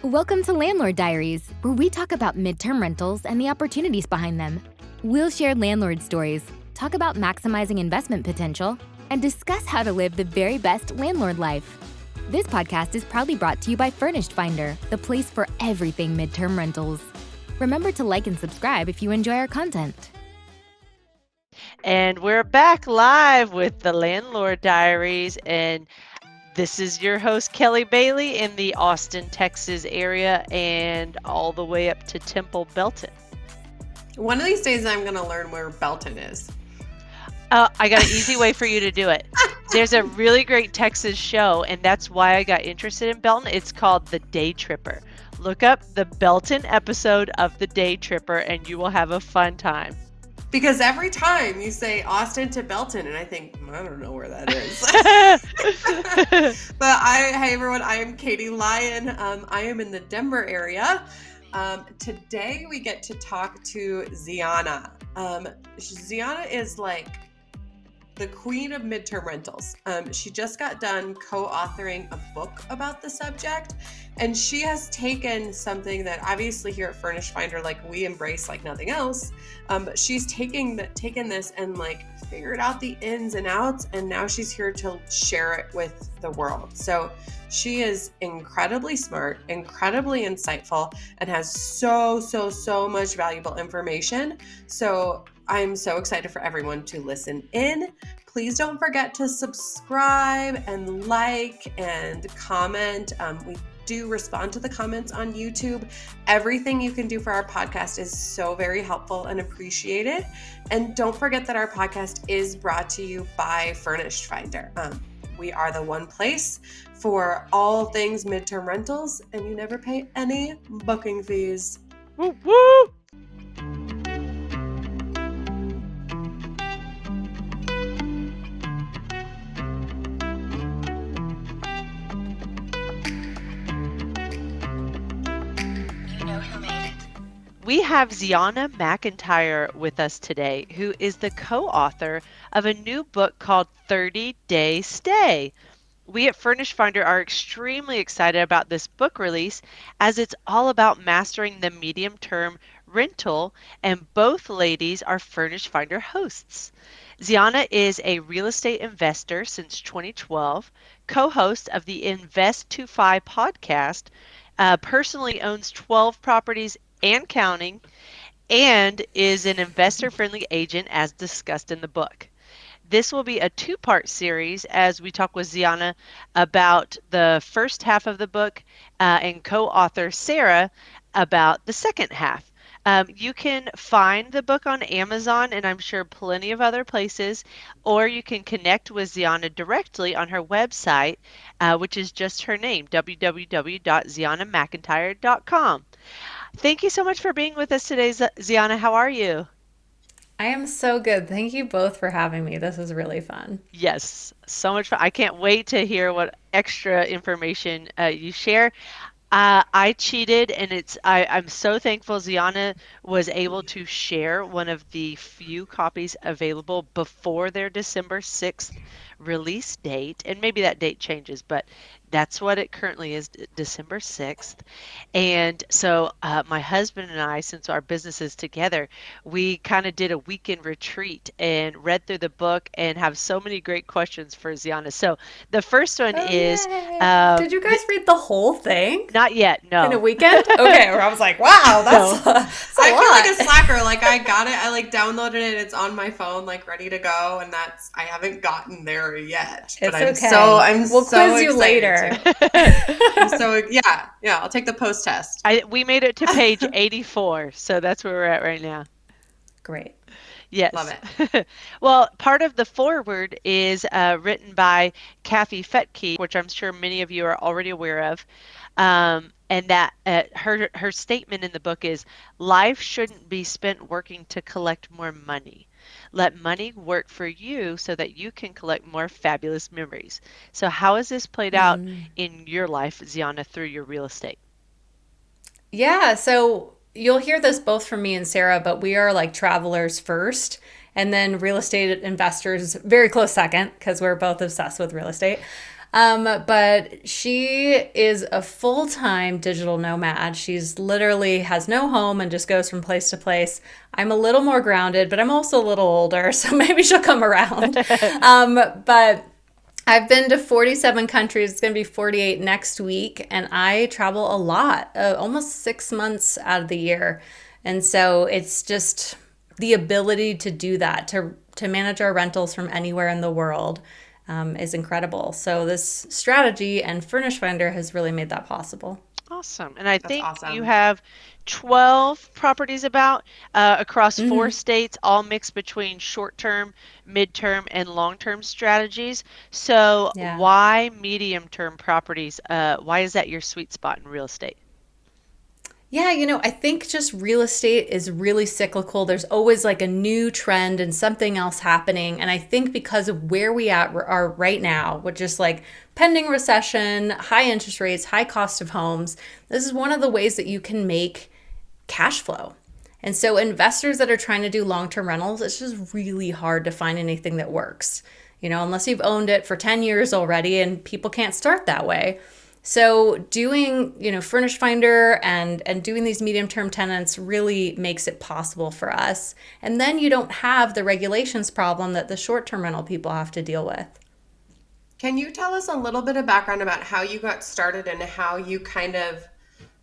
Welcome to Landlord Diaries, where we talk about midterm rentals and the opportunities behind them. We'll share landlord stories, talk about maximizing investment potential, and discuss how to live the very best landlord life. This podcast is proudly brought to you by Furnished Finder, the place for everything midterm rentals. Remember to like and subscribe if you enjoy our content. And we're back live with the Landlord Diaries, and this is your host, Kelly Bailey, in the Austin, Texas area and all the way up to Temple, Belton. One of these days I'm going to learn where Belton is. I got an easy way for you to do it. There's a really great Texas show, and that's why I got interested in Belton. It's called The Day Tripper. Look up the Belton episode of The Day Tripper, and you will have a fun time. Because every time you say Austin to Belton, and I think, I don't know where that is. But hey everyone, I am Katie Lyon. I am in the Denver area. Today we get to talk to Zeona'a. Zeona'a is like the queen of midterm rentals. She just got done co-authoring a book about the subject, and she has taken something that obviously here at Furnished Finder, like we embrace like nothing else. But she's taken this and like figured out the ins and outs, and now she's here to share it with the world. So she is incredibly smart, incredibly insightful, and has so much valuable information. So I'm so excited for everyone to listen in. Please don't forget to subscribe and like and comment. We do respond to the comments on YouTube. Everything you can do for our podcast is so very helpful and appreciated. And don't forget that our podcast is brought to you by Furnished Finder. We are the one place for all things midterm rentals, and you never pay any booking fees. Woo woo! We have Zeona'a McIntyre with us today, who is the co-author of a new book called 30-Day Stay. We at Furnished Finder are extremely excited about this book release, as it's all about mastering the medium-term rental, and both ladies are Furnished Finder hosts. Zeona'a is a real estate investor since 2012, co-host of the Invest to Fi podcast, personally owns 12 properties and counting, and is an investor-friendly agent as discussed in the book. This will be a two-part series as we talk with Zeona'a about the first half of the book and co-author Sarah about the second half. You can find the book on Amazon and I'm sure plenty of other places, or you can connect with Zeona'a directly on her website, which is just her name, www.zeonamcintyre.com. Thank you so much for being with us today, Zeona'a. How are you? I am so good. Thank you both for having me. This is really fun. Yes, so much fun. I can't wait to hear what extra information you share. I cheated, and I'm so thankful Zeona'a was able to share one of the few copies available before their December 6th release date, and maybe that date changes, but that's what it currently is, December 6th. And so my husband and I, since our business is together, we kind of did a weekend retreat and read through the book and have so many great questions for Zeona'a. So the first one is... Did you guys read the whole thing? Not yet, no. In a weekend? Okay, where I was like, wow, that's a lot. I feel like a slacker. Like I got it. I like downloaded it. It's on my phone, like ready to go. And I haven't gotten there yet. But it's okay. We'll quiz you later. Yeah, I'll take the post test. We made it to page 84, so that's where we're at right now. Great. Yes. Love it. Well, part of the foreword is written by Kathy Fetke, which I'm sure many of you are already aware of. And that her statement in the book is, life shouldn't be spent working to collect more money. Let money work for you so that you can collect more fabulous memories. So how has this played out in your life, Zeona'a, through your real estate? Yeah, so you'll hear this both from me and Sarah, but we are like travelers first, and then real estate investors very close second, because we're both obsessed with real estate. But she is a full-time digital nomad. She's literally has no home and just goes from place to place. I'm a little more grounded, but I'm also a little older, so maybe she'll come around. But I've been to 47 countries. It's going to be 48 next week. And I travel a lot, almost 6 months out of the year. And so it's just the ability to do that, to manage our rentals from anywhere in the world, is incredible. So this strategy and Furnish Finder has really made that possible. Awesome. And I That's think awesome. you have 12 properties across 4 states, all mixed between short-term, mid-term, and long-term strategies. So Yeah. why medium-term properties? Why is that your sweet spot in real estate? Yeah, I think just real estate is really cyclical. There's always like a new trend and something else happening. And I think because of where we are right now, with just like pending recession, high interest rates, high cost of homes, this is one of the ways that you can make cash flow. And so investors that are trying to do long-term rentals, it's just really hard to find anything that works, unless you've owned it for 10 years already, and people can't start that way. So doing, Furnish Finder and doing these medium-term tenants really makes it possible for us. And then you don't have the regulations problem that the short-term rental people have to deal with. Can you tell us a little bit of background about how you got started and how you kind of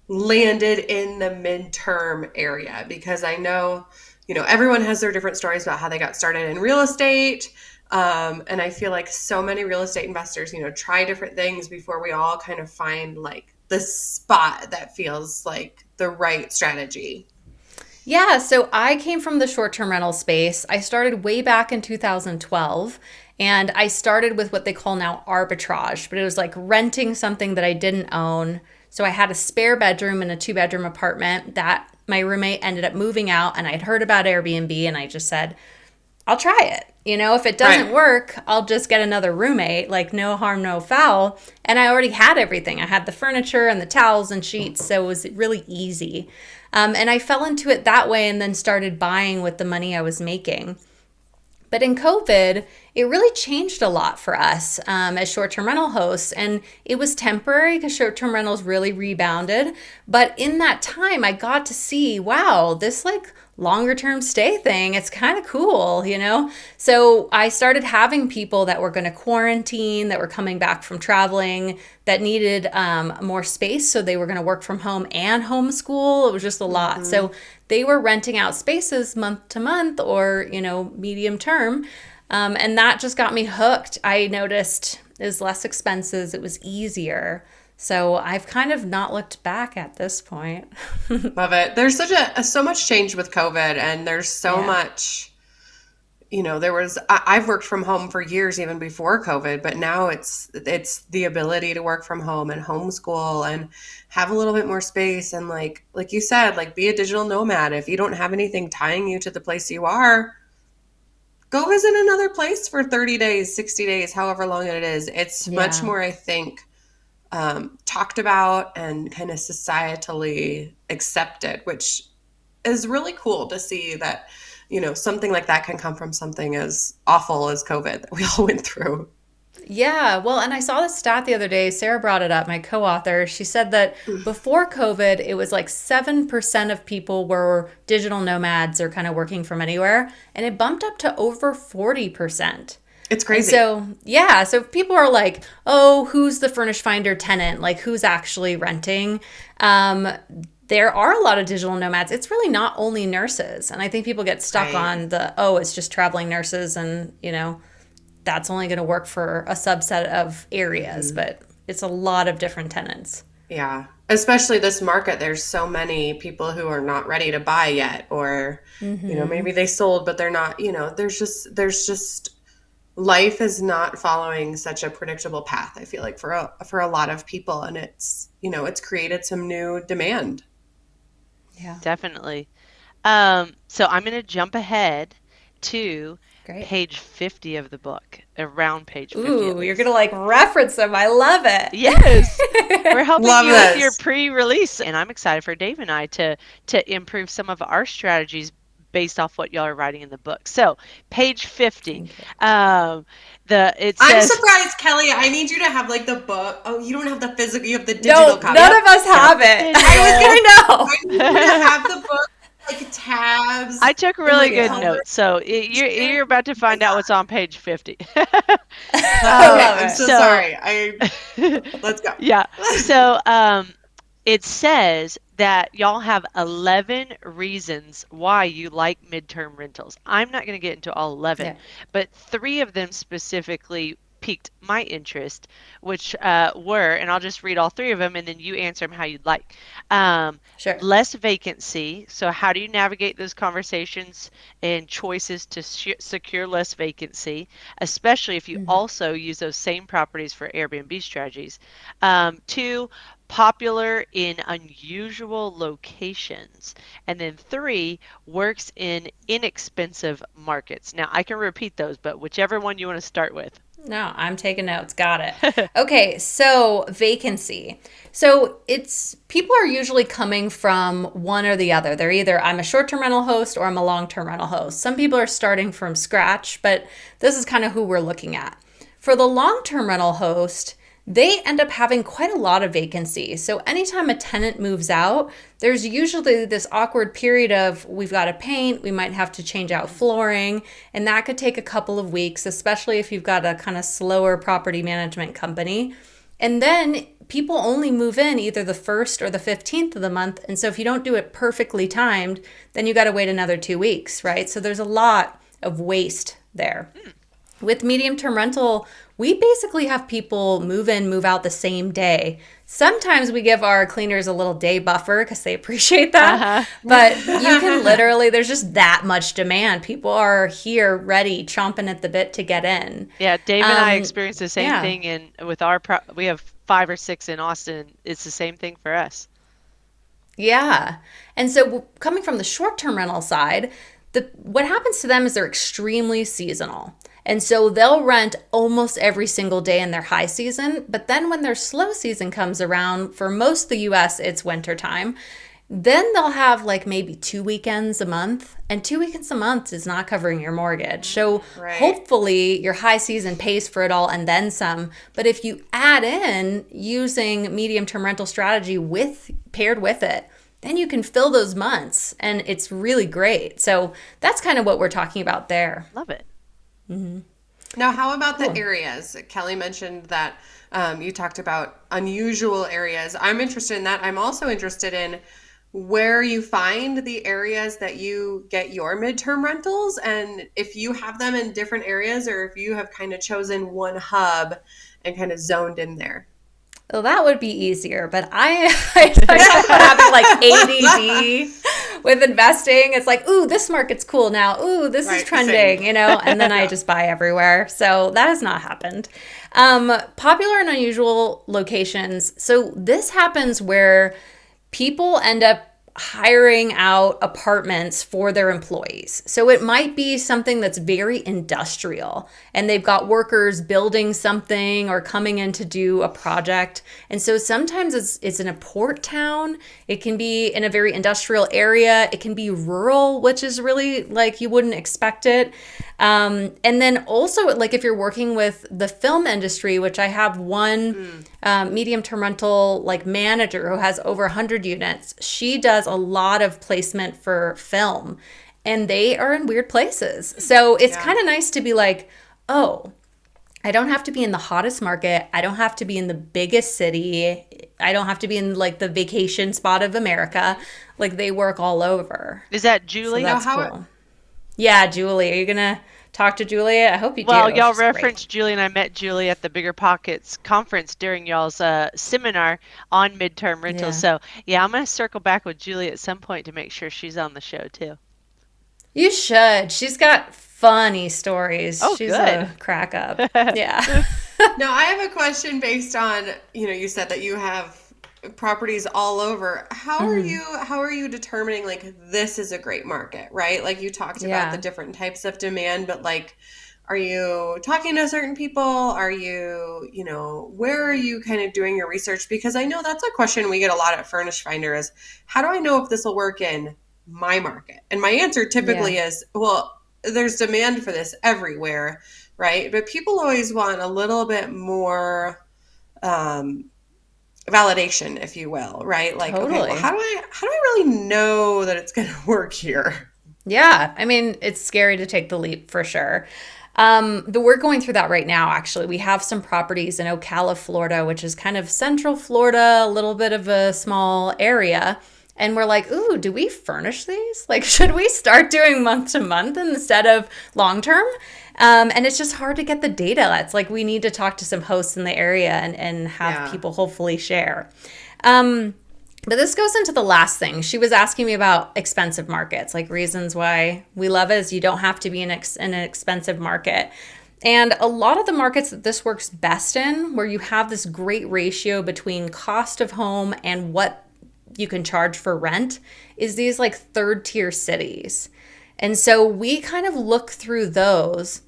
landed in the midterm area? Because I know, everyone has their different stories about how they got started in real estate. And I feel like so many real estate investors, try different things before we all kind of find like the spot that feels like the right strategy. Yeah, so I came from the short-term rental space. I started way back in 2012, and I started with what they call now arbitrage, but it was like renting something that I didn't own. So I had a spare bedroom in a 2-bedroom apartment that my roommate ended up moving out, and I'd heard about Airbnb, and I just said, I'll try it. If it doesn't work, I'll just get another roommate, like no harm, no foul. And I already had everything. I had the furniture and the towels and sheets, so it was really easy. And I fell into it that way and then started buying with the money I was making. But in COVID, it really changed a lot for us as short-term rental hosts. And it was temporary because short-term rentals really rebounded. But in that time, I got to see, wow, this like longer term stay thing, it's kind of cool, So I started having people that were going to quarantine, that were coming back from traveling, that needed more space. So they were going to work from home and homeschool. It was just a lot. Mm-hmm. So they were renting out spaces month to month or, medium term. And that just got me hooked. I noticed it was less expenses. It was easier. So I've kind of not looked back at this point. Love it. There's so much change with COVID, and there's so much, I've worked from home for years even before COVID, but now it's the ability to work from home and homeschool and have a little bit more space. And like you said, like be a digital nomad. If you don't have anything tying you to the place you are, go visit another place for 30 days, 60 days, however long it is. It's much more, I think, talked about and kind of societally accepted, which is really cool to see that, something like that can come from something as awful as COVID that we all went through. Yeah, well, and I saw this stat the other day. Sarah brought it up, my co-author. She said that before COVID, it was like 7% of people were digital nomads or kind of working from anywhere, and it bumped up to over 40%. It's crazy. And so people are like, oh, who's the Furnish Finder tenant? Like, who's actually renting? There are a lot of digital nomads. It's really not only nurses. And I think people get stuck on it's just traveling nurses and, that's only going to work for a subset of areas. Mm-hmm. But it's a lot of different tenants. Yeah. Especially this market, there's so many people who are not ready to buy yet, or, maybe they sold, but they're not, there's just life is not following such a predictable path, I feel like, for a lot of people. And it's, it's created some new demand. Yeah, definitely. So I'm going to jump ahead to page 50 of the book, around page 50. Ooh, you're going to like reference them. I love it. Yes. We're helping you with your pre-release. And I'm excited for Dave and I to improve some of our strategies based off what y'all are writing in the book. So page 50, the It I'm says, surprised, Kelly. I need you to have like the book. Oh, you don't have the physical. You have the digital copy. None of us have it. I need you to have the book, like tabs. I took and, really like, good color. notes, so you're about to find out what's on page 50. I'm so sorry. Let's go. Yeah. So it says that y'all have 11 reasons why you like midterm rentals. I'm not going to get into all 11, but 3 of them specifically piqued my interest, which were, and I'll just read all 3 of them and then you answer them how you'd like. Sure. Less vacancy. So how do you navigate those conversations and choices to secure less vacancy, especially if you also use those same properties for Airbnb strategies? 2, popular in unusual locations. And then 3, works in inexpensive markets. Now I can repeat those, but whichever one you want to start with. No, I'm taking notes. Got it. Okay, so vacancy. So people are usually coming from one or the other. They're either I'm a short-term rental host or I'm a long-term rental host. Some people are starting from scratch, but this is kind of who we're looking at. For the long-term rental host, they end up having quite a lot of vacancy. So anytime a tenant moves out, there's usually this awkward period of we've got to paint, we might have to change out flooring, and that could take a couple of weeks, especially if you've got a kind of slower property management company. And then people only move in either the 1st or the 15th of the month. And so if you don't do it perfectly timed, then you got to wait another 2 weeks, right? So there's a lot of waste there. With medium-term rental, we basically have people move in, move out the same day. Sometimes we give our cleaners a little day buffer because they appreciate that. But you can literally, there's just that much demand. People are here ready, chomping at the bit to get in. Yeah, Dave and I experienced the same thing. And with we have 5 or 6 in Austin. It's the same thing for us. Yeah. And so coming from the short-term rental side, what happens to them is they're extremely seasonal. And so they'll rent almost every single day in their high season. But then when their slow season comes around, for most of the US, it's wintertime. Then they'll have like maybe 2 weekends a month. And 2 weekends a month is not covering your mortgage. So hopefully your high season pays for it all and then some. But if you add in using medium-term rental strategy paired with it, then you can fill those months. And it's really great. So that's kind of what we're talking about there. Love it. Now, how about the areas? Kelly mentioned that you talked about unusual areas. I'm interested in that. I'm also interested in where you find the areas that you get your midterm rentals, and if you have them in different areas or if you have kind of chosen one hub and kind of zoned in there. Well, that would be easier, but I talk about having like ADD with investing. It's like, ooh, this market's cool now. Ooh, this is trending, and then I just buy everywhere. So that has not happened. Popular and unusual locations. So this happens where people end up hiring out apartments for their employees. So it might be something that's very industrial and they've got workers building something or coming in to do a project. And so sometimes it's in a port town. It can be in a very industrial area. It can be rural, which is really like you wouldn't expect it. And then also like if you're working with the film industry, which I have one medium-term rental like manager who has over 100 units. She does a lot of placement for film and they are in weird places. So it's kind of nice to be like, oh, I don't have to be in the hottest market. I don't have to be in the biggest city. I don't have to be in like the vacation spot of America. Like they work all over. Is that Julie? So that's cool. Yeah, Julie. Are you going to talk to Julie? I hope you do. Well, y'all referenced Julie, and I met Julie at the Bigger Pockets conference during y'all's seminar on midterm rentals. So, I'm going to circle back with Julie at some point to make sure she's on the show, too. You should. She's got funny stories. Oh, she's good. a crack up. Yeah. Now, I have a question based on, you said that you have properties all over. How are you determining like this is a great market, right? Like you talked about the different types of demand, but like are you talking to certain people? Are you, where are you kind of doing your research? Because I know that's a question we get a lot at Furnish Finder is how do I know if this will work in my market? And my answer typically is, well, there's demand for this everywhere, right? But people always want a little bit more validation, if you will, right? Like, okay, well, Totally. how do I really know that it's going to work here? Yeah, I mean, it's scary to take the leap for sure. We're going through that right now, actually. We have some properties in Ocala, Florida, which is kind of central Florida, a little bit of a small area. And we're like, ooh, do we furnish these? Like, should we start doing month to month instead of long term? And it's just hard to get the data. It's like we need to talk to some hosts in the area and have people hopefully share. But this goes into the last thing. She was asking me about expensive markets, like reasons why we love it is you don't have to be in an expensive market. And a lot of the markets that this works best in, where you have this great ratio between cost of home and what you can charge for rent, is these like third tier cities. And so we kind of look through those.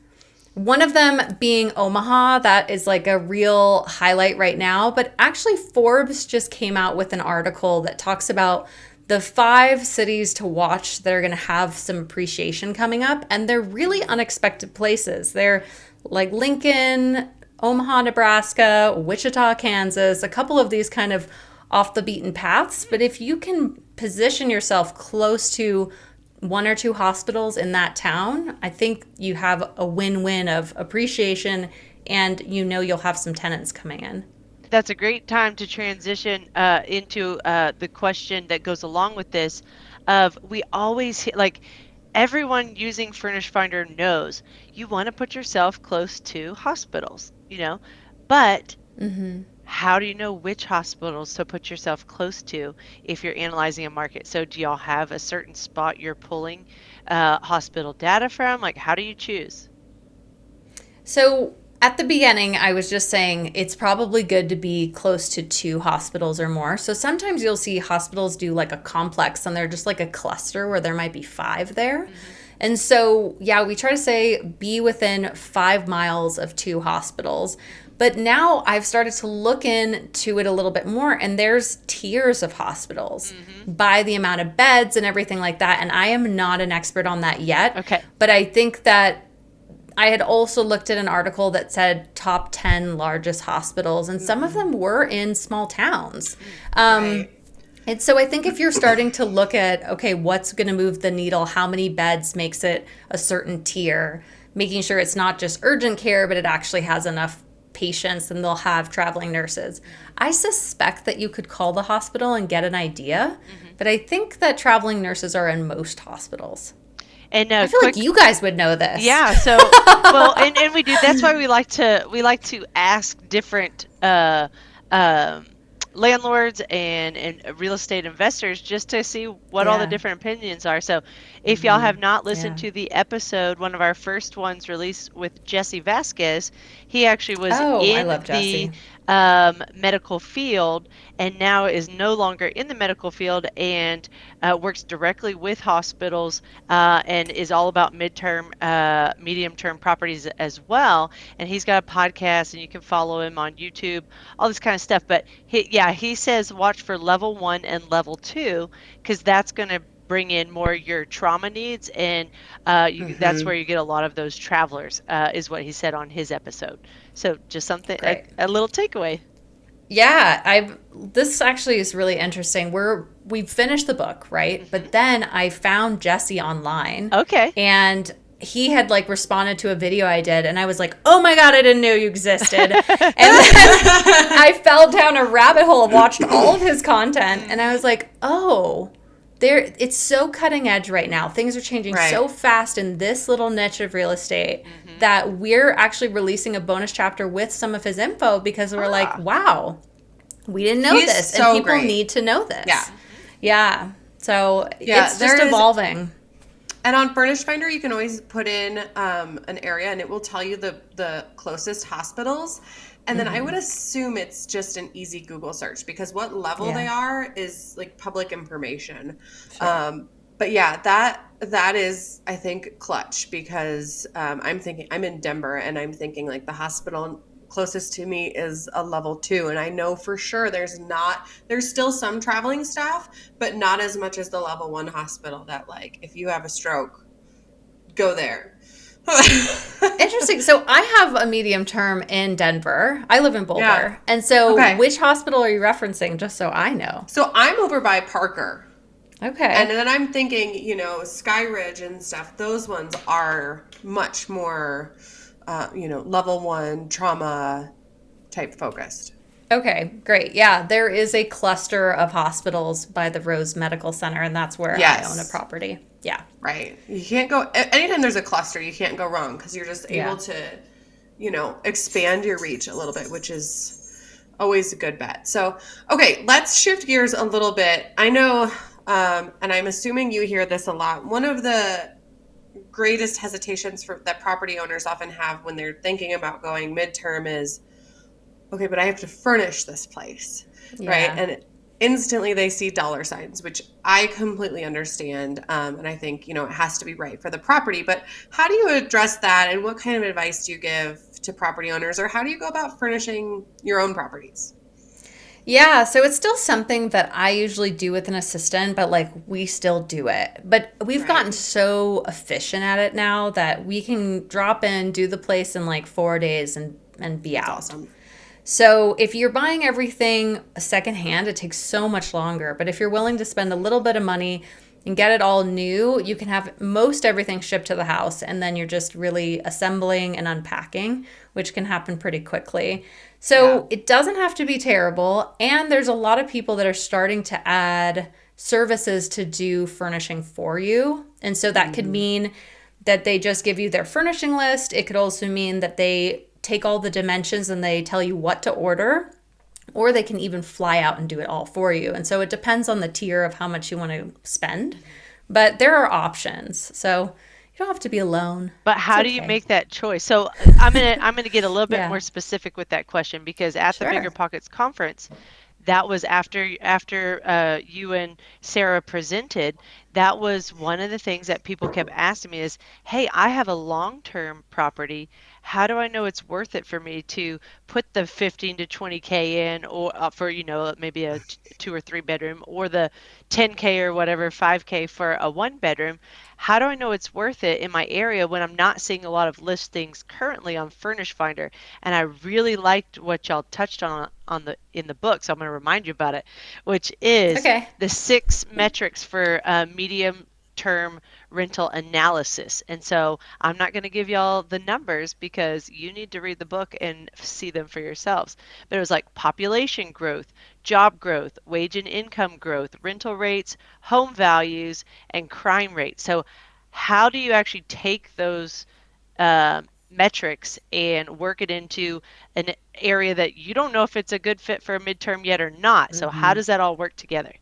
One of them being Omaha, that is like a real highlight right now. But actually, Forbes just came out with an article that talks about the 5 cities to watch that are going to have some appreciation coming up. And they're really unexpected places. They're like Lincoln, Omaha, Nebraska, Wichita, Kansas, a couple of these kind of off the beaten paths. But if you can position yourself close to 1 or 2 hospitals in that town, I think you have a win-win of appreciation and you'll have some tenants coming in. That's a great time to transition into the question that goes along with this of we always like everyone using Furnish Finder knows you want to put yourself close to hospitals, but how do you know which hospitals to put yourself close to if you're analyzing a market? So do y'all have a certain spot you're pulling hospital data from? Like, how do you choose? So at the beginning, I was just saying it's probably good to be close to 2 hospitals or more. So sometimes you'll see hospitals do like a complex and they're just like a cluster where there might be 5 there. And so, we try to say be within 5 miles of 2 hospitals. But now I've started to look into it a little bit more, and there's tiers of hospitals by the amount of beds and everything like that. And I am not an expert on that yet. Okay. But I think that I had also looked at an article that said top 10 largest hospitals, and some of them were in small towns. Right. And so I think if you're starting to look at, okay, what's going to move the needle, how many beds makes it a certain tier, making sure it's not just urgent care, but it actually has enough patients and they'll have traveling nurses. I suspect that you could call the hospital and get an idea, but I think that traveling nurses are in most hospitals. And I feel like you guys would know this. Yeah. So, well, and we do. That's why we like to ask different landlords and real estate investors just to see what all the different opinions are. So if y'all have not listened to the episode, one of our first ones released with Jesse Vasquez, he actually was in the medical field and now is no longer in the medical field and works directly with hospitals and is all about medium-term properties as well. And he's got a podcast and you can follow him on YouTube, all this kind of stuff. But he says watch for level 1 and level 2 because that's going to bring in more your trauma needs and that's where you get a lot of those travelers is what he said on his episode. So just something, a little takeaway. Yeah, this actually is really interesting. We've finished the book, right? But then I found Jesse online. Okay. And he had like responded to a video I did and I was like, oh my God, I didn't know you existed. And then I fell down a rabbit hole, watched all of his content and I was like, oh, it's so cutting edge right now. Things are changing so fast in this little niche of real estate that we're actually releasing a bonus chapter with some of his info because we're like, wow, we didn't know this. So and people great. need to know this. Yeah. Yeah. So it's just evolving. And on Furnish Finder, you can always put in an area and it will tell you the closest hospitals. And then I would assume it's just an easy Google search because what level they are is like public information. Sure. But yeah, that is, I think, clutch because I'm in Denver and I'm thinking like the hospital closest to me is a level 2. And I know for sure there's still some traveling staff, but not as much as the level 1 hospital that like, if you have a stroke, go there. Interesting. So I have a medium term in Denver. I live in Boulder. Yeah. And so Okay. which hospital are you referencing, just so I know? So I'm over by Parker. Okay. And then I'm thinking, Sky Ridge and stuff, those ones are much more, level 1 trauma type focused. Okay, great. Yeah, there is a cluster of hospitals by the Rose Medical Center, and that's where I own a property. Yeah. Right. You can't go, anytime there's a cluster, you can't go wrong because you're just able to, expand your reach a little bit, which is always a good bet. So, okay, let's shift gears a little bit. I know, and I'm assuming you hear this a lot. One of the greatest hesitations that property owners often have when they're thinking about going midterm is, okay, but I have to furnish this place, right? And instantly they see dollar signs, which I completely understand. And I think, it has to be right for the property. But how do you address that? And what kind of advice do you give to property owners? Or how do you go about furnishing your own properties? Yeah, so it's still something that I usually do with an assistant, but we still do it. But we've gotten so efficient at it now that we can drop in, do the place in 4 days and be out. Awesome. So if you're buying everything secondhand, it takes so much longer. But if you're willing to spend a little bit of money and get it all new, you can have most everything shipped to the house. And then you're just really assembling and unpacking, which can happen pretty quickly. So it doesn't have to be terrible. And there's a lot of people that are starting to add services to do furnishing for you. And so that could mean that they just give you their furnishing list. It could also mean that they take all the dimensions and they tell you what to order, or they can even fly out and do it all for you. And so it depends on the tier of how much you want to spend, but there are options. So you don't have to be alone. But how do you make that choice? So I'm gonna get a little bit more specific with that question, because at the Bigger Pockets conference, that was after you and Sarah presented. That was one of the things that people kept asking me is, hey, I have a long-term property. How do I know it's worth it for me to put the 15 to 20K in, or for, maybe a 2 or 3 bedroom, or the 10K or whatever, 5K for a 1 bedroom? How do I know it's worth it in my area when I'm not seeing a lot of listings currently on Furnish Finder? And I really liked what y'all touched on in the book, so I'm going to remind you about it, which is the 6 metrics for medium term rental analysis. And so I'm not going to give y'all the numbers because you need to read the book and see them for yourselves. But it was like population growth, job growth, wage and income growth, rental rates, home values, and crime rate. So how do you actually take those metrics and work it into an area that you don't know if it's a good fit for a midterm yet or not? So how does that all work together?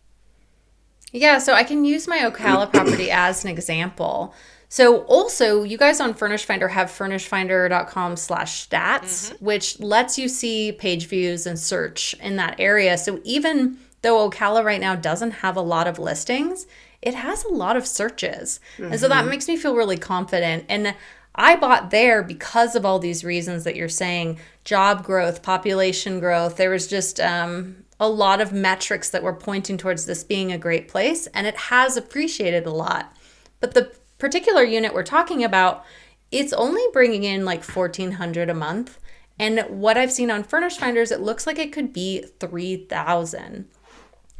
Yeah, so I can use my Ocala property as an example. So also, you guys on Furnish Finder have furnishfinder.com/stats, which lets you see page views and search in that area. So even though Ocala right now doesn't have a lot of listings, it has a lot of searches. And so that makes me feel really confident. And I bought there because of all these reasons that you're saying: job growth, population growth. There was just a lot of metrics that were pointing towards this being a great place, and it has appreciated a lot. But the particular unit we're talking about, it's only bringing in $1,400 a month. And what I've seen on Furnish Finders, it looks like it could be $3,000.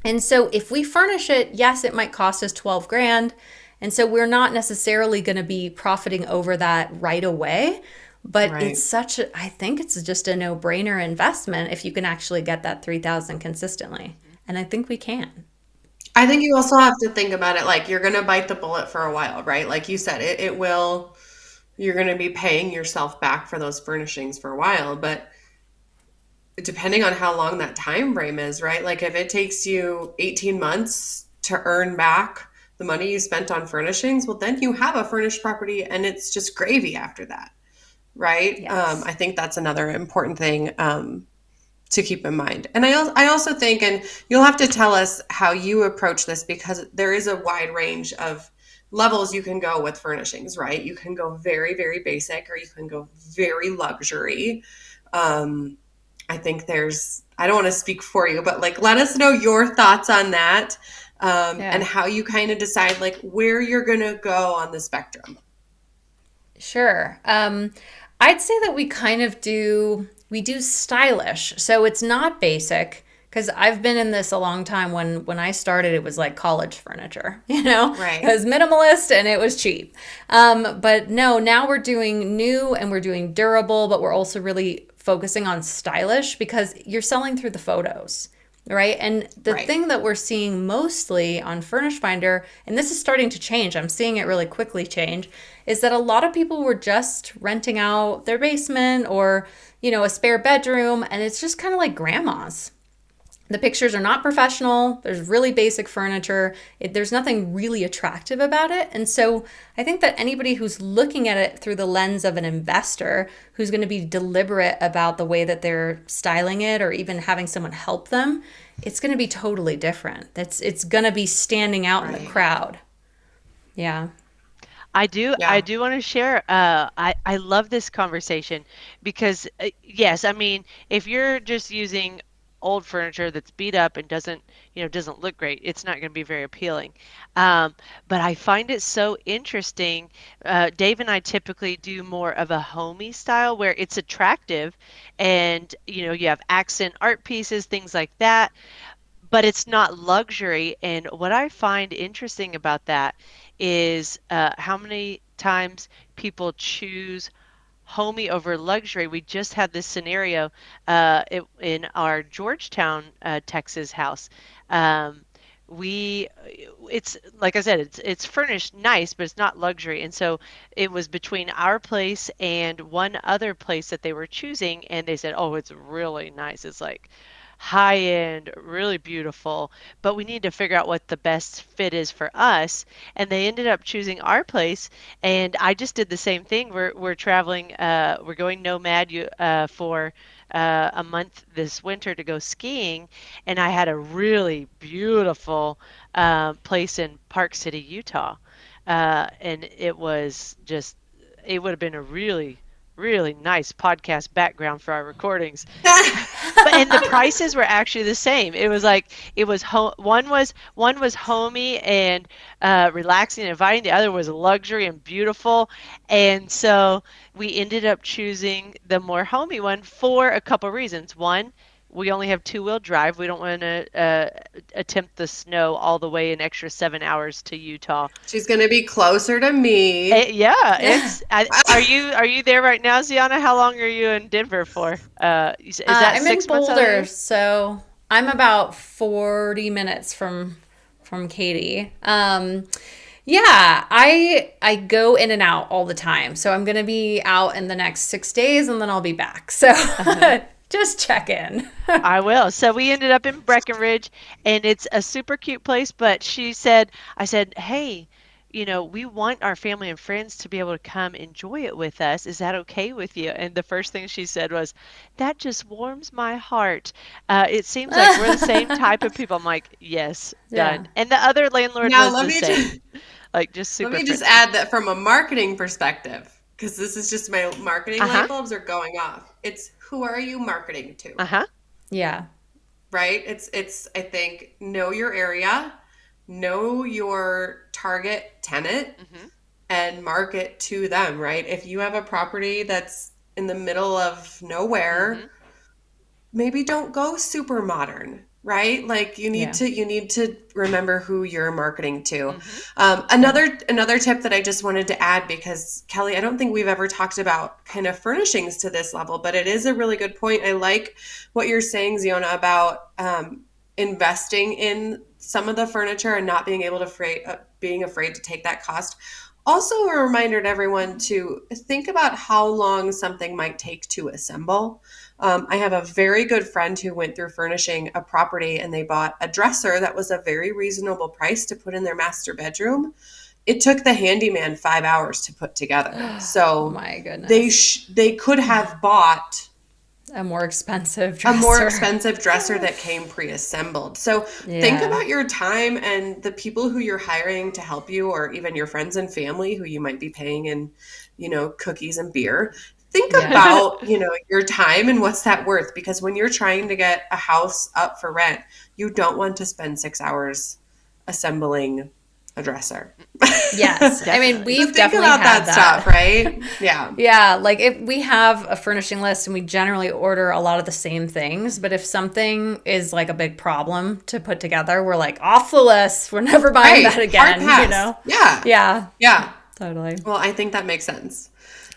And so if we furnish it, yes, it might cost us $12,000. And so we're not necessarily going to be profiting over that right away. But it's I think it's just a no-brainer investment if you can actually get that $3,000 consistently. And I think we can. I think you also have to think about it you're going to bite the bullet for a while, right? Like you said, you're going to be paying yourself back for those furnishings for a while, but depending on how long that time frame is, right? Like if it takes you 18 months to earn back the money you spent on furnishings, well, then you have a furnished property and it's just gravy after that. Right. Yes. I think that's another important thing to keep in mind. And I also think, and you'll have to tell us how you approach this, because there is a wide range of levels you can go with furnishings, right? You can go very, very basic, or you can go very luxury. I think I don't want to speak for you, but let us know your thoughts on that and how you kind of decide where you're going to go on the spectrum. Sure. I'd say that we do stylish. So it's not basic because I've been in this a long time. When I started, it was like college furniture, Right. It was minimalist and it was cheap. But no, now we're doing new and we're doing durable, but we're also really focusing on stylish because you're selling through the photos. Right. And the Right. thing that we're seeing mostly on Furnish Finder, and this is starting to change, I'm seeing it really quickly change, is that a lot of people were just renting out their basement or, a spare bedroom. And it's just kind of like grandma's. The pictures are not professional. There's really basic furniture. There's nothing really attractive about it. And so I think that anybody who's looking at it through the lens of an investor who's going to be deliberate about the way that they're styling it or even having someone help them, it's going to be totally different. It's going to be standing out in the Right. crowd. Yeah. I do. Yeah. I do want to share. I love this conversation because yes, I mean, if you're just using old furniture that's beat up and doesn't look great, it's not going to be very appealing. But I find it so interesting. Dave and I typically do more of a homey style where it's attractive, and you have accent art pieces, things like that, but it's not luxury. And what I find interesting about that is how many times people choose homey over luxury. We just had this scenario in our Georgetown, Texas house. Um, it's like I said, it's furnished nice, but it's not luxury. And so it was between our place and one other place that they were choosing, and they said, "Oh, it's really nice. It's like high end, really beautiful, but we need to figure out what the best fit is for us." And they ended up choosing our place. And I just did the same thing. We're traveling, we're going nomad for a month this winter to go skiing, and I had a really beautiful place in Park City, Utah, and it would have been a really really nice podcast background for our recordings. But and the prices were actually the same. It was like one was homey and relaxing and inviting. The other was luxury and beautiful. And so we ended up choosing the more homey one for a couple reasons. One, we only have two-wheel drive. We don't want to attempt the snow all the way an extra 7 hours to Utah. She's going to be closer to me. Yeah, are you there right now, Zeona'a? How long are you in Denver for? Is that I'm in 6 months out of the Boulder, year? so I'm about 40 minutes from Katie. Yeah, I go in and out all the time. So I'm going to be out in the next 6 days and then I'll be back. So just check in. I will. So we ended up in Breckenridge, and it's a super cute place. But I said, hey, we want our family and friends to be able to come enjoy it with us. Is that okay with you? And the first thing she said was, that just warms my heart. It seems like we're the same type of people. I'm like, yes, done. Yeah. And the other landlord Now, was let the me same. Like, just let super me just friendly. add that from a marketing perspective, because this is just my marketing light bulbs are going off. It's who are you marketing to, Uh-huh. Yeah. right? It's I think know your area, know your target tenant, Mm-hmm. and market to them, right? If you have a property that's in the middle of nowhere, Mm-hmm. maybe don't go super modern, right? Like you need Yeah. to remember who you're marketing to. Mm-hmm. Another tip that I just wanted to add, because Kelly, I don't think we've ever talked about kind of furnishings to this level, but it is a really good point. I like what you're saying, Zeona'a, about investing in some of the furniture and not being able to being afraid to take that cost. Also, a reminder to everyone to think about how long something might take to assemble. I have a very good friend who went through furnishing a property, and they bought a dresser that was a very reasonable price to put in their master bedroom. It took the handyman 5 hours to put together. Oh So my goodness. they could have bought A more expensive a more dresser. expensive dresser that came pre-assembled. So think Yeah. about your time and the people who you're hiring to help you, or even your friends and family who you might be paying in, cookies and beer. Think Yeah. about, your time and what's that worth? Because when you're trying to get a house up for rent, you don't want to spend 6 hours assembling a dresser. Yes. I mean, we've Think definitely about had that stuff, right? Yeah. Yeah, like if we have a furnishing list and we generally order a lot of the same things, but if something is like a big problem to put together, we're like off the list. We're never buying that again, Hard pass. you know? Yeah. Yeah. Yeah. Totally. Well, I think that makes sense.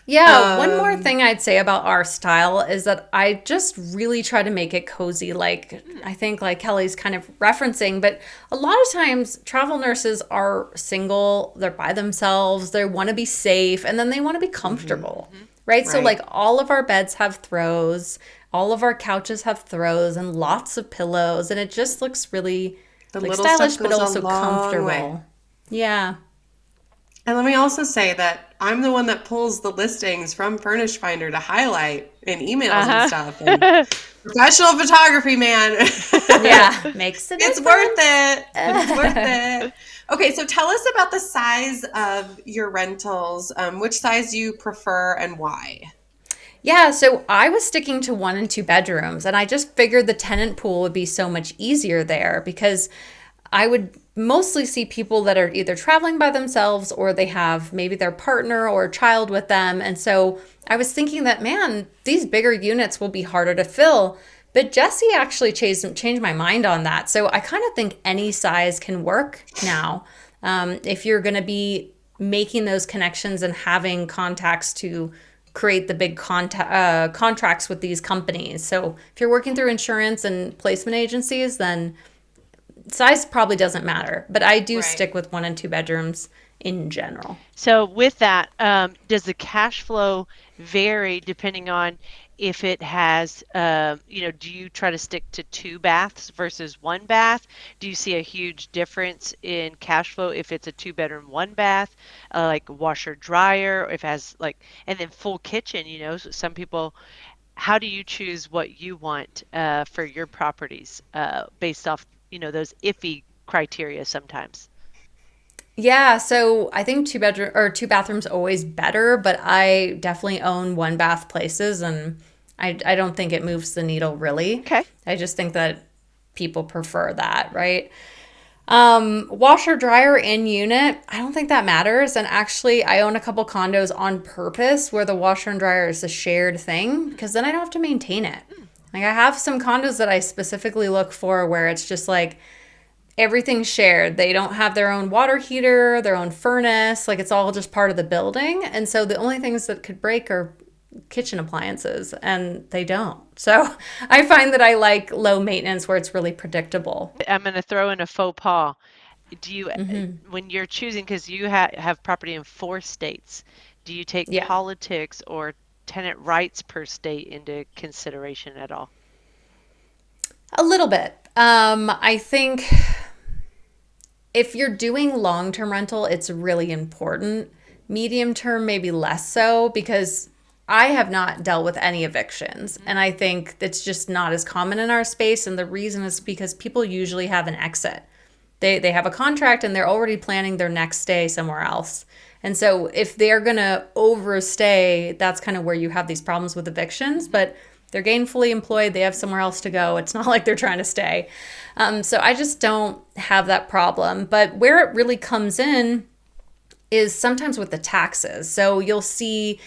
Yeah, one more thing I'd say about our style is that I just really try to make it cozy. Like I think like Kelly's kind of referencing, but a lot of times travel nurses are single, they're by themselves, they want to be safe, and then they want to be comfortable, right? So like all of our beds have throws, all of our couches have throws and lots of pillows, and it just looks really like stylish but also comfortable. Yeah. And let me also say that I'm the one that pulls the listings from Furnish Finder to highlight in emails and stuff. And professional photography, man. Yeah, makes it. It's worth it. It's worth it. Okay, so tell us about the size of your rentals. Which size you prefer and why? Yeah, so I was sticking to 1 and 2 bedrooms, and I just figured the tenant pool would be so much easier there because I would mostly see people that are either traveling by themselves or they have maybe their partner or child with them. And so I was thinking that, man, these bigger units will be harder to fill. But Jesse actually changed my mind on that. So I kind of think any size can work now. If you're going to be making those connections and having contacts to create the big contracts with these companies. So if you're working through insurance and placement agencies, then size probably doesn't matter, but I do stick with 1 and 2 bedrooms in general. So with that, does the cash flow vary depending on if it has, do you try to stick to 2 baths versus 1 bath? Do you see a huge difference in cash flow if it's a 2-bedroom, 1 bath, like washer dryer, if it has and then full kitchen, so some people, how do you choose what you want for your properties based off those iffy criteria sometimes? Yeah, so I think 2 bathrooms always better, but I definitely own 1 bath places, and I don't think it moves the needle really. Okay. I just think that people prefer that, right? Washer dryer in unit, I don't think that matters. And actually, I own a couple condos on purpose where the washer and dryer is a shared thing because then I don't have to maintain it. Like I have some condos that I specifically look for where it's just like everything's shared. They don't have their own water heater, their own furnace. Like it's all just part of the building. And so the only things that could break are kitchen appliances, and they don't. So I find that I like low maintenance where it's really predictable. I'm going to throw in a faux pas. Do you, when you're choosing, because you have property in 4 states, do you take politics or tenant rights per state into consideration at all? A little bit. I think if you're doing long-term rental, it's really important. Medium term, maybe less so, because I have not dealt with any evictions. And I think it's just not as common in our space. And the reason is because people usually have an exit. They have a contract and they're already planning their next stay somewhere else. And so if they're going to overstay, that's kind of where you have these problems with evictions. But they're gainfully employed. They have somewhere else to go. It's not like they're trying to stay. So I just don't have that problem. But where it really comes in is sometimes with the taxes. So you'll see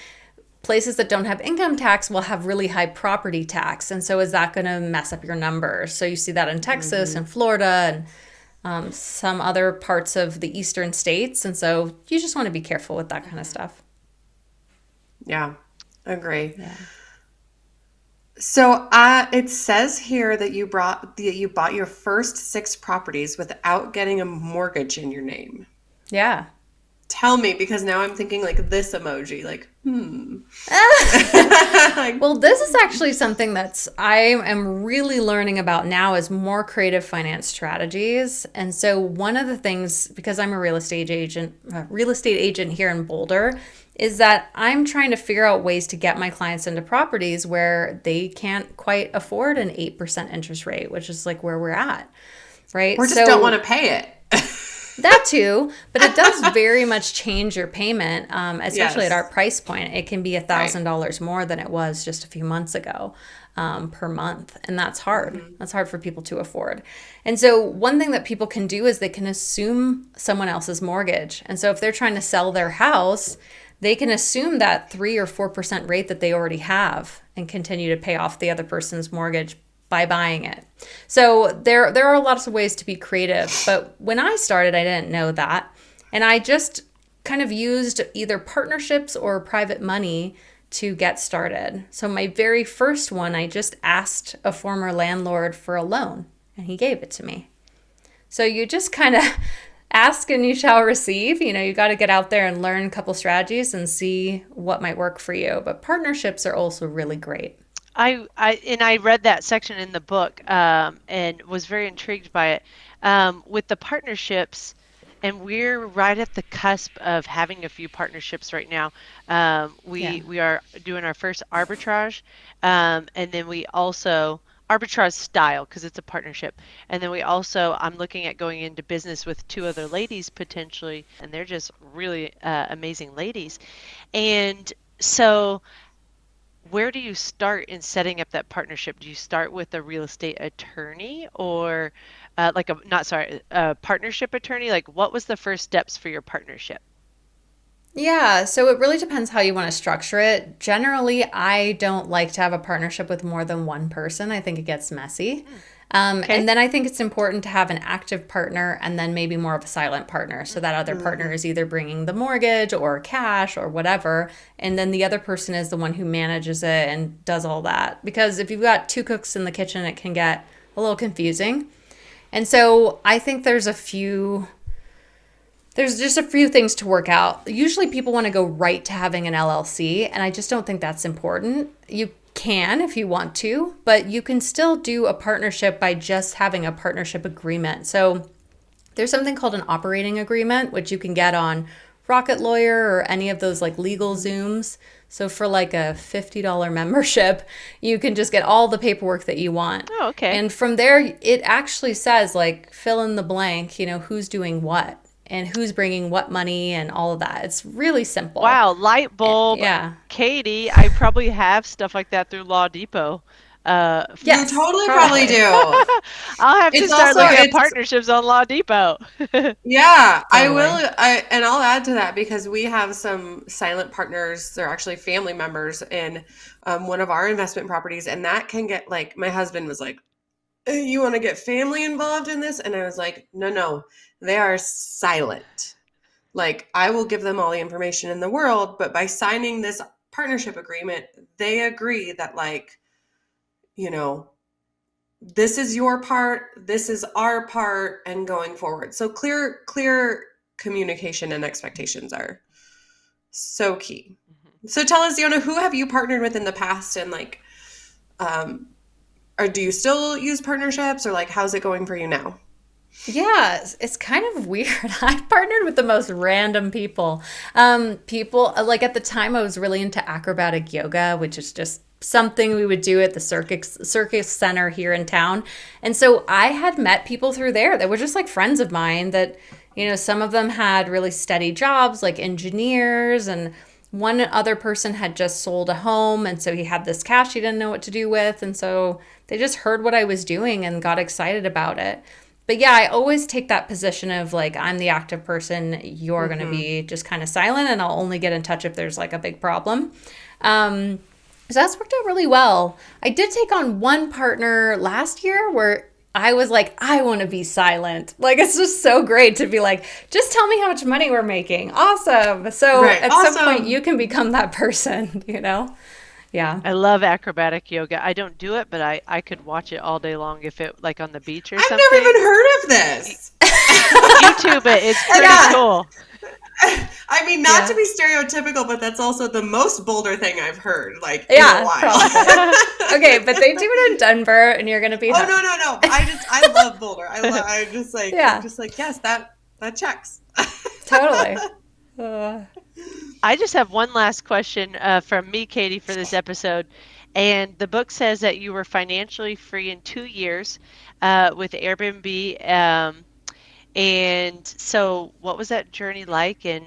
places that don't have income tax will have really high property tax. And so is that going to mess up your numbers? So you see that in Texas and Florida and some other parts of the eastern states. And so you just want to be careful with that kind of stuff. Yeah, agree. Yeah. So it says here that you bought your first 6 properties without getting a mortgage in your name. Yeah. Tell me, because now I'm thinking like this emoji, like, Well, this is actually something I am really learning about now is more creative finance strategies. And so one of the things, because I'm a real estate agent here in Boulder, is that I'm trying to figure out ways to get my clients into properties where they can't quite afford an 8% interest rate, which is like where we're at, right? Or just don't want to pay it. That too, but it does very much change your payment, especially at our price point. It can be $1,000 more than it was just a few months ago. per month. And that's hard. That's hard for people to afford. And so one thing that people can do is they can assume someone else's mortgage. And so if they're trying to sell their house, they can assume that 3 or 4% rate that they already have and continue to pay off the other person's mortgage by buying it. So there are lots of ways to be creative. But when I started, I didn't know that. And I just kind of used either partnerships or private money to get started. So my very first one, I just asked a former landlord for a loan and he gave it to me. So you just kind of ask and you shall receive. You got to get out there and learn a couple strategies and see what might work for you. But partnerships are also really great. I read that section in the book and was very intrigued by it. With the partnerships, and we're right at the cusp of having a few partnerships right now. We are doing our first arbitrage, and then we also arbitrage style because it's a partnership. And then I'm looking at going into business with 2 other ladies potentially, and they're just really amazing ladies. And so where do you start in setting up that partnership? Do you start with a real estate attorney or a partnership attorney? Like, what was the first steps for your partnership? Yeah, so it really depends how you want to structure it. Generally, I don't like to have a partnership with more than one person. I think it gets messy. Okay. And then I think it's important to have an active partner and then maybe more of a silent partner. So that other partner is either bringing the mortgage or cash or whatever. And then the other person is the one who manages it and does all that. Because if you've got 2 cooks in the kitchen, it can get a little confusing. And so I think there's just a few things to work out. Usually people want to go right to having an LLC, and I just don't think that's important. You can if you want to, but you can still do a partnership by just having a partnership agreement. So there's something called an operating agreement, which you can get on Rocket Lawyer or any of those like legal Zooms. So for like a $50 membership, you can just get all the paperwork that you want. Oh, okay. And from there, it actually says like fill in the blank, who's doing what and who's bringing what money and all of that. It's really simple. Wow, light bulb. Yeah. Katie, I probably have stuff like that through Law Depot. Yes, You totally probably do. I'll have to It's start also- looking at it's- partnerships on Law Depot. Yeah, I Totally. will. And I'll add to that because we have some silent partners. They're actually family members in one of our investment properties. And that can get like, my husband was like, you want to get family involved in this? And I was like, no, they are silent. Like, I will give them all the information in the world, but by signing this partnership agreement, they agree that this is your part, this is our part, and going forward. So clear communication and expectations are so key. So tell us, Zeona'a, who have you partnered with in the past, and or do you still use partnerships, or like how's it going for you now? Yeah, it's kind of weird. I partnered with the most random people. People like at the time I was really into acrobatic yoga, which is just something we would do at the circus center here in town. And so I had met people through there that were just like friends of mine that, some of them had really steady jobs like engineers, and one other person had just sold a home. And so he had this cash he didn't know what to do with. And so they just heard what I was doing and got excited about it. But yeah, I always take that position of like, I'm the active person. You're going to be just kind of silent, and I'll only get in touch if there's like a big problem. So that's worked out really well. I did take on one partner last year where I was like, I want to be silent. Like, it's just so great to be like, just tell me how much money we're making. Awesome. So at some point you can become that person, Yeah. I love acrobatic yoga. I don't do it, but I could watch it all day long if it like on the beach or I've something. never even heard of this. YouTube it. It's pretty cool. I mean, not to be stereotypical, but that's also the most Boulder thing I've heard, in a while. Probably. Okay, but they do it in Denver, and you're gonna be. Oh no! I love Boulder. I'm just like yes, that checks. Totally. I just have one last question from me, Katie, for this episode. And the book says that you were financially free in 2 years with Airbnb. And so what was that journey like, and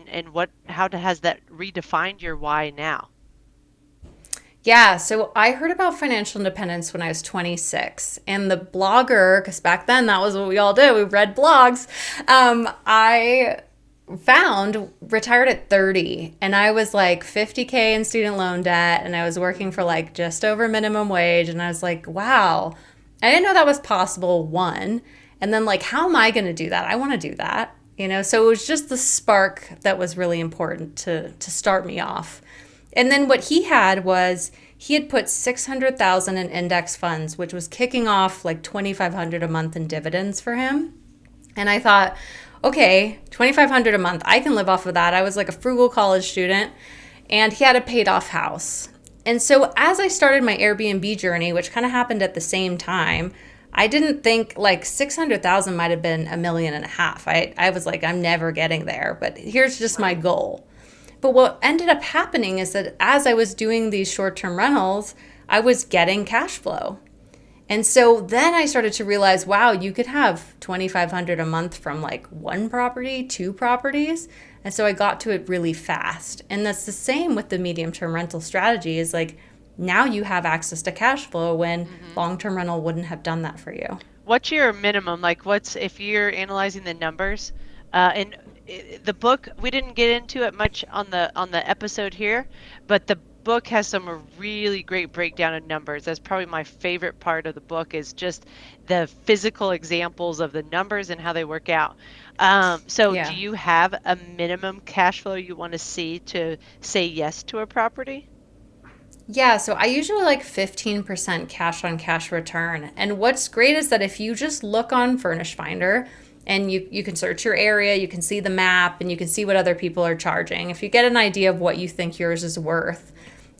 how has that redefined your why now? Yeah, so I heard about financial independence when I was 26, and the blogger, because back then that was what we all did, we read blogs. I found retired at 30, and I was like 50K in student loan debt, and I was working for like just over minimum wage, and I was like, wow, I didn't know that was possible, one. And then like, how am I going to do that? I want to do that, you know? So it was just the spark that was really important to start me off. And then what he had was he had put 600,000 in index funds, which was kicking off like 2,500 a month in dividends for him. And I thought, okay, 2,500 a month, I can live off of that. I was like a frugal college student, and he had a paid off house. And so as I started my Airbnb journey, which kind of happened at the same time, I didn't think like 600,000 might have been $1.5 million. I was like, I'm never getting there, but here's just my goal. But what ended up happening is that as I was doing these short-term rentals, I was getting cash flow. And so then I started to realize, wow, you could have 2,500 a month from like one property, two properties. And so I got to it really fast. And that's the same with the medium-term rental strategy is like now you have access to cash flow when long-term rental wouldn't have done that for you. What's your minimum? Like what's, if you're analyzing the numbers, and the book, we didn't get into it much on the episode here, but the book has some really great breakdown of numbers. That's probably my favorite part of the book is just the physical examples of the numbers and how they work out. So do you have a minimum cash flow you want to see to say yes to a property? Yeah, so I usually like 15% cash on cash return. And what's great is that if you just look on Furnish Finder, and you can search your area, you can see the map, and you can see what other people are charging. If you get an idea of what you think yours is worth,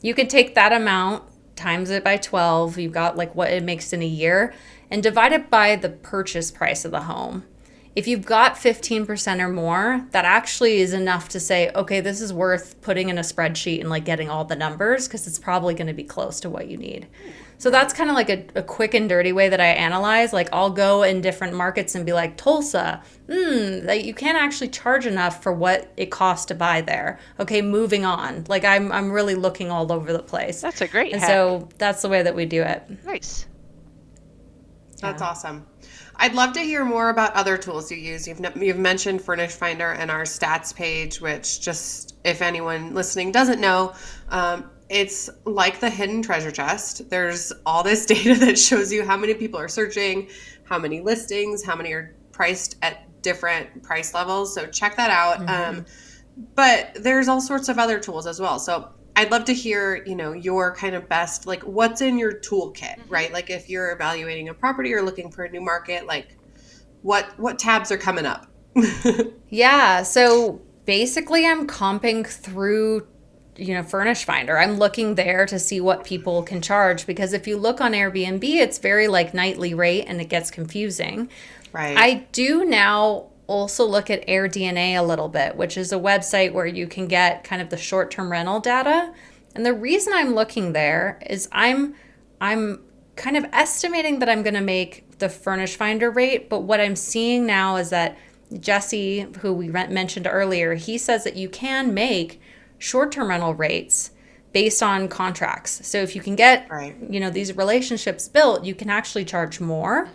you can take that amount, times it by 12, you've got like what it makes in a year, and divide it by the purchase price of the home. If you've got 15% or more, that actually is enough to say, okay, this is worth putting in a spreadsheet and like getting all the numbers because it's probably going to be close to what you need. So that's kind of like a quick and dirty way that I analyze. Like I'll go in different markets and be like, Tulsa, like you can't actually charge enough for what it costs to buy there. Okay, moving on. Like I'm really looking all over the place. That's a great hack. So that's the way that we do it. Nice. That's awesome. I'd love to hear more about other tools you use. You've mentioned Furnish Finder and our stats page, which just if anyone listening doesn't know, it's like the hidden treasure chest. There's all this data that shows you how many people are searching, how many listings, how many are priced at different price levels. So check that out. But there's all sorts of other tools as well. So I'd love to hear, your kind of best, like what's in your toolkit, right? Like if you're evaluating a property or looking for a new market, like what tabs are coming up? Yeah. So basically I'm comping through, Furnish Finder. I'm looking there to see what people can charge because if you look on Airbnb, it's very like nightly rate and it gets confusing. Right. I do now also look at AirDNA a little bit, which is a website where you can get kind of the short-term rental data. And the reason I'm looking there is I'm kind of estimating that I'm going to make the Furnish Finder rate, but what I'm seeing now is that Jesse, who we mentioned earlier, he says that you can make short-term rental rates based on contracts. So if you can get, these relationships built, you can actually charge more.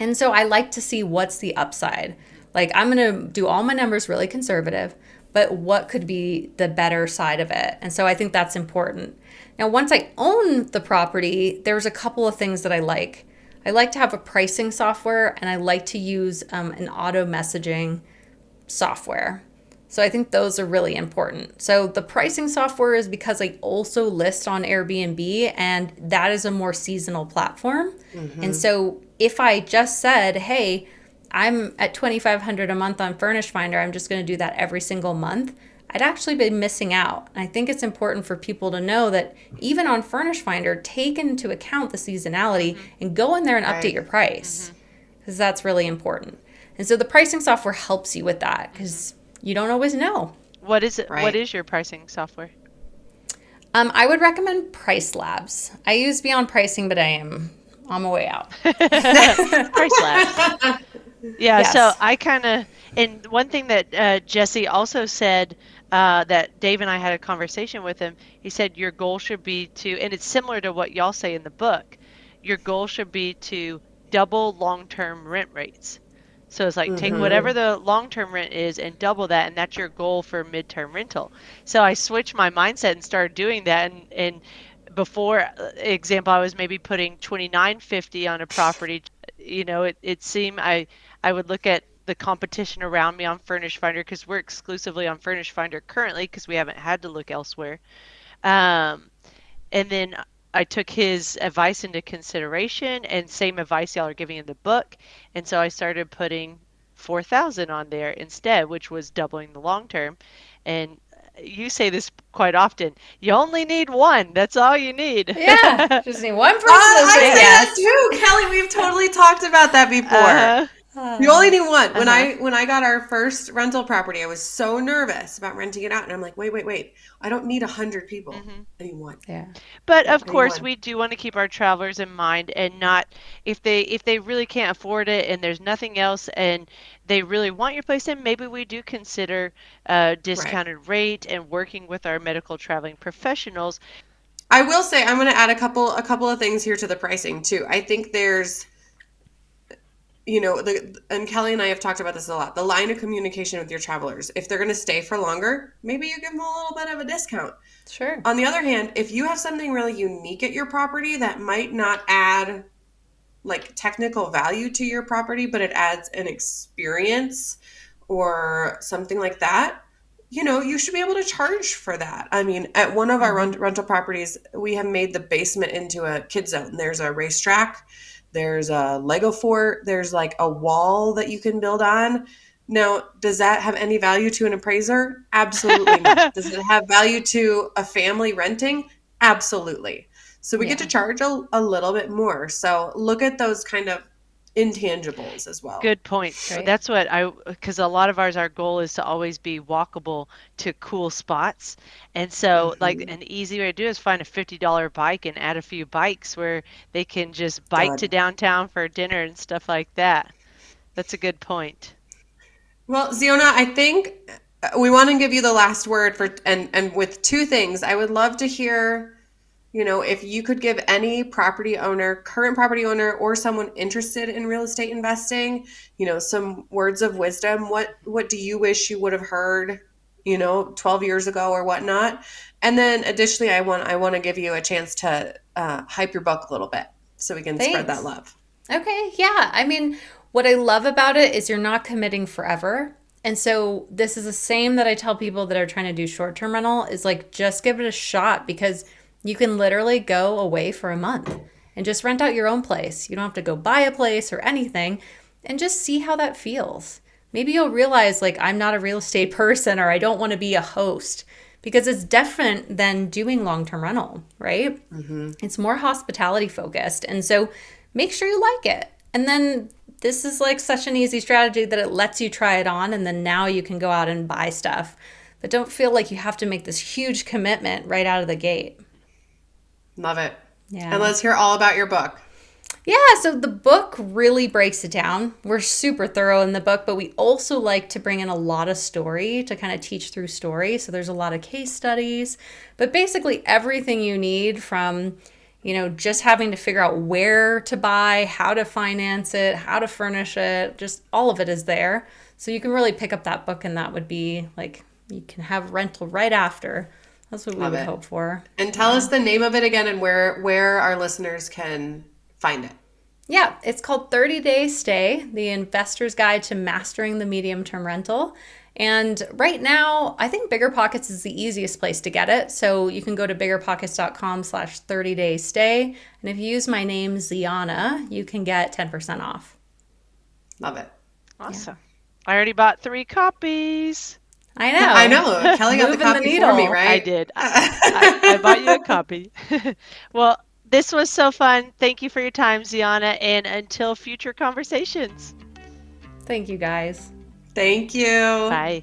And so I like to see what's the upside. Like I'm going to do all my numbers really conservative, but what could be the better side of it? And so I think that's important. Now, once I own the property, there's a couple of things that I like. I like to have a pricing software and I like to use an auto messaging software. So I think those are really important. So the pricing software is because I also list on Airbnb and that is a more seasonal platform. And so if I just said, hey, I'm at $2,500 a month on Furnish Finder, I'm just going to do that every single month, I'd actually be missing out. And I think it's important for people to know that even on Furnish Finder, take into account the seasonality and go in there and update your price because that's really important. And so the pricing software helps you with that because you don't always know. What is it? Right. What is your pricing software? I would recommend Price Labs. I use Beyond Pricing, but I'm on my way out. Price Labs. Yeah, yes. So I kind of, And one thing that Jesse also said, that Dave and I had a conversation with him, he said your goal should be to, and it's similar to what y'all say in the book, your goal should be to double long-term rent rates. So it's like take whatever the long-term rent is and double that, and that's your goal for midterm rental. So I switched my mindset and started doing that. And before example, I was maybe putting 29.50 on a property. It seemed I would look at the competition around me on Furnish Finder, because we're exclusively on Furnish Finder currently because we haven't had to look elsewhere. And then I took his advice into consideration, and same advice y'all are giving in the book. And so I started putting 4,000 on there instead, which was doubling the long term. And you say this quite often. You only need one. That's all you need. Yeah, just need one person to I say say yes. that too, Kelly. We've totally talked about that before. You only need one. When I got our first rental property, I was so nervous about renting it out, and I'm like, wait. I don't need 100 people. I need one. Yeah. But of course, we do want to keep our travelers in mind, and not if they really can't afford it and there's nothing else and they really want your place in, maybe we do consider a discounted rate and working with our medical traveling professionals. I will say I'm going to add a couple of things here to the pricing too. I think there's, and Kelly and I have talked about this a lot, the line of communication with your travelers. If they're going to stay for longer, maybe you give them a little bit of a discount. Sure. On the other hand, if you have something really unique at your property that might not add like technical value to your property, but it adds an experience or something like that, you should be able to charge for that. I mean, at one of our rental properties, we have made the basement into a kid zone. There's a racetrack. There's a Lego fort. There's like a wall that you can build on. Now, does that have any value to an appraiser? Absolutely not. Does it have value to a family renting? Absolutely. So we get to charge a little bit more. So look at those kind of intangibles as well. Good point. Right. That's what because a lot of our goal is to always be walkable to cool spots. And so like an easy way to do it is find a $50 bike and add a few bikes where they can just bike to downtown for dinner and stuff like that. That's a good point. Well, Zeona'a, I think we want to give you the last word and with two things. I would love to hear, if you could give any current property owner or someone interested in real estate investing, some words of wisdom. What do you wish you would have heard, 12 years ago or whatnot? And then additionally, I want to give you a chance to hype your book a little bit so we can spread that love. Okay. Yeah. I mean, what I love about it is you're not committing forever. And so this is the same that I tell people that are trying to do short-term rental is like, just give it a shot, because you can literally go away for a month and just rent out your own place. You don't have to go buy a place or anything, and just see how that feels. Maybe you'll realize like, I'm not a real estate person, or I don't want to be a host, because it's different than doing long-term rental, right? It's more hospitality focused. And so make sure you like it. And then this is like such an easy strategy that it lets you try it on, and then now you can go out and buy stuff. But don't feel like you have to make this huge commitment right out of the gate. Love it. Yeah. And let's hear all about your book. Yeah, so the book really breaks it down. We're super thorough in the book, but we also like to bring in a lot of story to kind of teach through story. So there's a lot of case studies, but basically everything you need from, just having to figure out where to buy, how to finance it, how to furnish it, just all of it is there. So you can really pick up that book, and that would be like, you can have rental right after. That's what we would hope for. And tell us the name of it again and where our listeners can find it. Yeah, it's called 30-Day Stay, The Investor's Guide to Mastering the Medium-Term Rental. And right now, I think BiggerPockets is the easiest place to get it. So you can go to biggerpockets.com/30-day stay. And if you use my name, Zeona'a, you can get 10% off. Love it. Awesome. Yeah. I already bought 3 copies. I know. Kelly got the copy for me, right? I did. I bought you a copy. Well, this was so fun. Thank you for your time, Zeona'a, and until future conversations. Thank you, guys. Thank you. Bye.